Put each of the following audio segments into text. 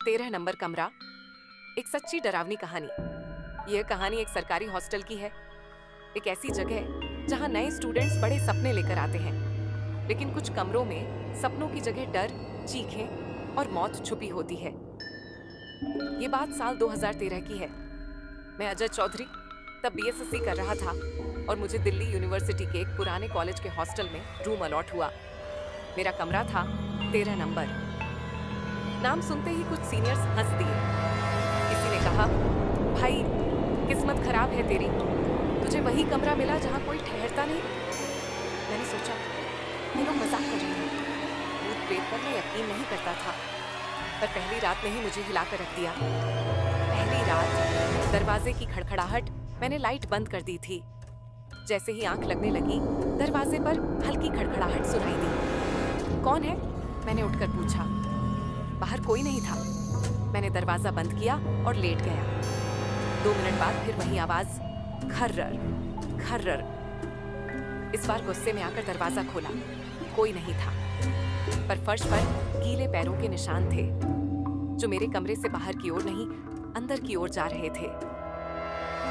13 number कमरा। एक सच्ची डरावनी कहानी। यह कहानी एक सरकारी हॉस्टल की है। एक ऐसी जगह जहां नए स्टूडेंट्स बड़े सपने लेकर आते हैं, लेकिन कुछ कमरों में सपनों की जगह डर, चीखें और मौत छुपी होती है। ये बात साल 2013 की है। मैं अजय चौधरी तब बीएसएससी कर रहा था और मुझे दिल्ली यूनिवर्सिटी के एक पुराने कॉलेज के हॉस्टल में रूम अलॉट हुआ। मेरा कमरा था 13 नंबर। नाम सुनते ही कुछ सीनियर्स हंस दिए। किसी ने कहा, भाई किस्मत खराब है तेरी, तुझे वही कमरा मिला जहां कोई ठहरता नहीं। मैंने सोचा ये लोग मजाक कर रहे हैं। भूत प्रेत पर मैं यकीन नहीं करता था, पर पहली रात ने ही मुझे हिलाकर रख दिया। पहली रात दरवाजे की खड़खड़ाहट, मैंने लाइट बंद कर दी थी। जैसे ही आंख लगने लगी, दरवाजे पर हल्की खड़खड़ाहट सुनाई दी। कौन है? मैंने उठकर पूछा। बाहर कोई नहीं था। मैंने दरवाजा बंद किया और लेट गया। 2 मिनट बाद फिर वही आवाज, खर्रर खर्रर। इस बार गुस्से में आकर दरवाजा खोला। कोई नहीं था, पर फर्श पर गीले पैरों के निशान थे, जो मेरे कमरे से बाहर की ओर नहीं, अंदर की ओर जा रहे थे।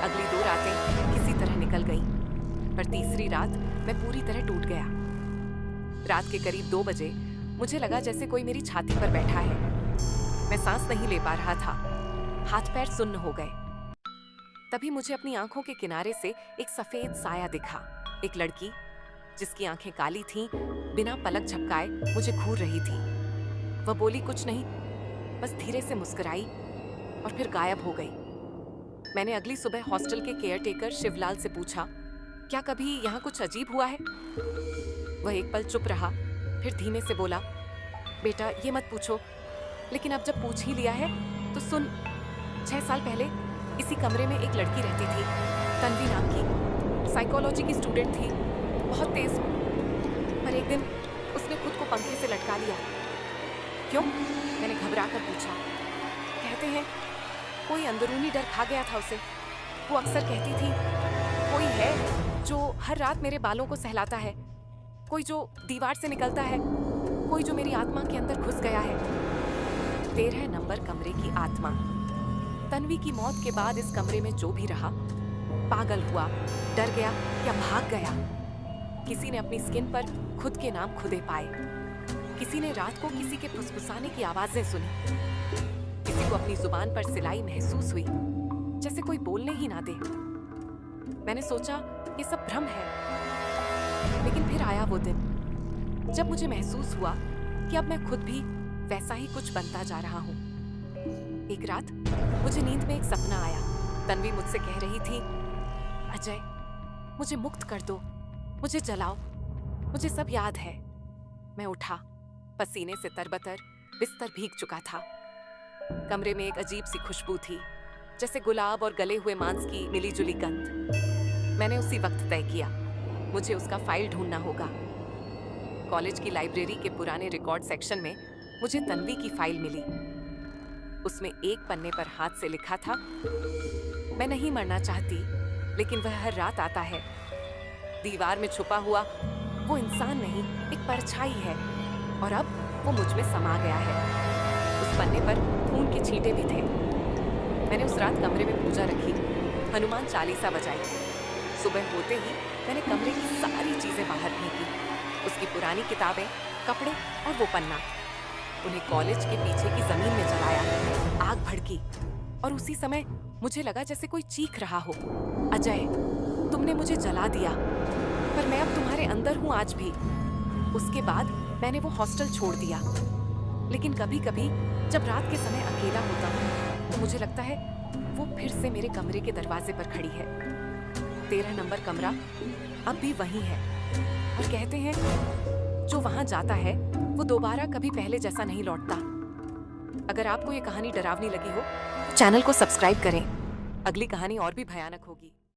अगली 2 रातें किसी तरह निकल गईं, पर तीसरी रात मैं पूरी तरह टूट गया। रात के करीब 2 बजे मुझे लगा जैसे कोई मेरी छाती पर बैठा है। मैं सांस नहीं ले पा रहा था, हाथ पैर सुन्न हो गए। तभी मुझे अपनी आंखों के किनारे से एक सफेद साया दिखा। एक लड़की जिसकी आंखें काली थीं, बिना पलक झपकाए मुझे घूर रही थी। वह बोली कुछ नहीं, बस धीरे से मुस्कुराई और फिर गायब हो गई। मैंने अगली सुबह हॉस्टल के केयरटेकर शिवलाल से पूछा, क्या कभी यहाँ कुछ अजीब हुआ है? वह एक पल चुप रहा, फिर धीमे से बोला, बेटा ये मत पूछो, लेकिन अब जब पूछ ही लिया है तो सुन। 6 साल पहले इसी कमरे में एक लड़की रहती थी, तन्वी नाम की। साइकोलॉजी की स्टूडेंट थी, बहुत तेज। पर एक दिन उसने खुद को पंखे से लटका लिया। क्यों? मैंने घबरा कर पूछा। कहते हैं कोई अंदरूनी डर खा गया था उसे। वो अक्सर कहती थी, कोई है जो हर रात मेरे बालों को सहलाता है, कोई जो दीवार से निकलता है, कोई जो मेरी आत्मा के अंदर घुस गया है। 13 नंबर कमरे की आत्मा। तन्वी की मौत के बाद इस कमरे में जो भी रहा, पागल हुआ, डर गया या भाग गया। किसी ने अपनी स्किन पर खुद के नाम खुदे पाए, किसी ने रात को किसी के फुसफुसाने की आवाजें सुनी, किसी को अपनी जुबान पर सिलाई महसूस हुई, जैसे कोई बोलने ही ना दे। मैंने सोचा ये सब भ्रम है, लेकिन फिर आया वो दिन जब मुझे महसूस हुआ कि अब मैं खुद भी वैसा ही कुछ बनता जा रहा हूँ। एक रात मुझे नींद में एक सपना आया। तन्वी मुझसे कह रही थी, अजय मुझे मुक्त कर दो, मुझे जलाओ, मुझे सब याद है। मैं उठा, पसीने से तरबतर, बिस्तर भीग चुका था। कमरे में एक अजीब सी खुशबू थी, जैसे गुलाब और गले हुए मांस की मिलीजुली गंध। मैंने उसी वक्त तय किया, मुझे उसका फाइल ढूंढना होगा। कॉलेज की लाइब्रेरी के पुराने रिकॉर्ड सेक्शन में मुझे तन्वी की फाइल मिली। उसमें एक पन्ने पर हाथ से लिखा था, मैं नहीं मरना चाहती, लेकिन वह हर रात आता है। दीवार में छुपा हुआ वो इंसान नहीं, एक परछाई है, और अब वो मुझ में समा गया है। उस पन्ने पर खून के छींटे भी थे। मैंने उस रात कमरे में पूजा रखी, हनुमान चालीसा बजाई। सुबह होते ही मैंने कमरे की सारी चीजें बाहर फेंकी, उसकी पुरानी किताबें, कपड़े और वो पन्ना। उन्हें कॉलेज के पीछे की जमीन में जलाया। आग भड़की और उसी समय मुझे लगा जैसे कोई चीख रहा हो, अजय तुमने मुझे जला दिया, पर मैं अब तुम्हारे अंदर हूँ आज भी। उसके बाद मैंने वो हॉस्टल छोड़ दिया, लेकिन कभी कभी जब रात के समय अकेला होता हूँ तो मुझे लगता है वो फिर से मेरे कमरे के दरवाजे पर खड़ी है। 13 नंबर कमरा अब भी वही है, और कहते हैं जो वहां जाता है वो दोबारा कभी पहले जैसा नहीं लौटता। अगर आपको ये कहानी डरावनी लगी हो तो चैनल को सब्सक्राइब करें। अगली कहानी और भी भयानक होगी।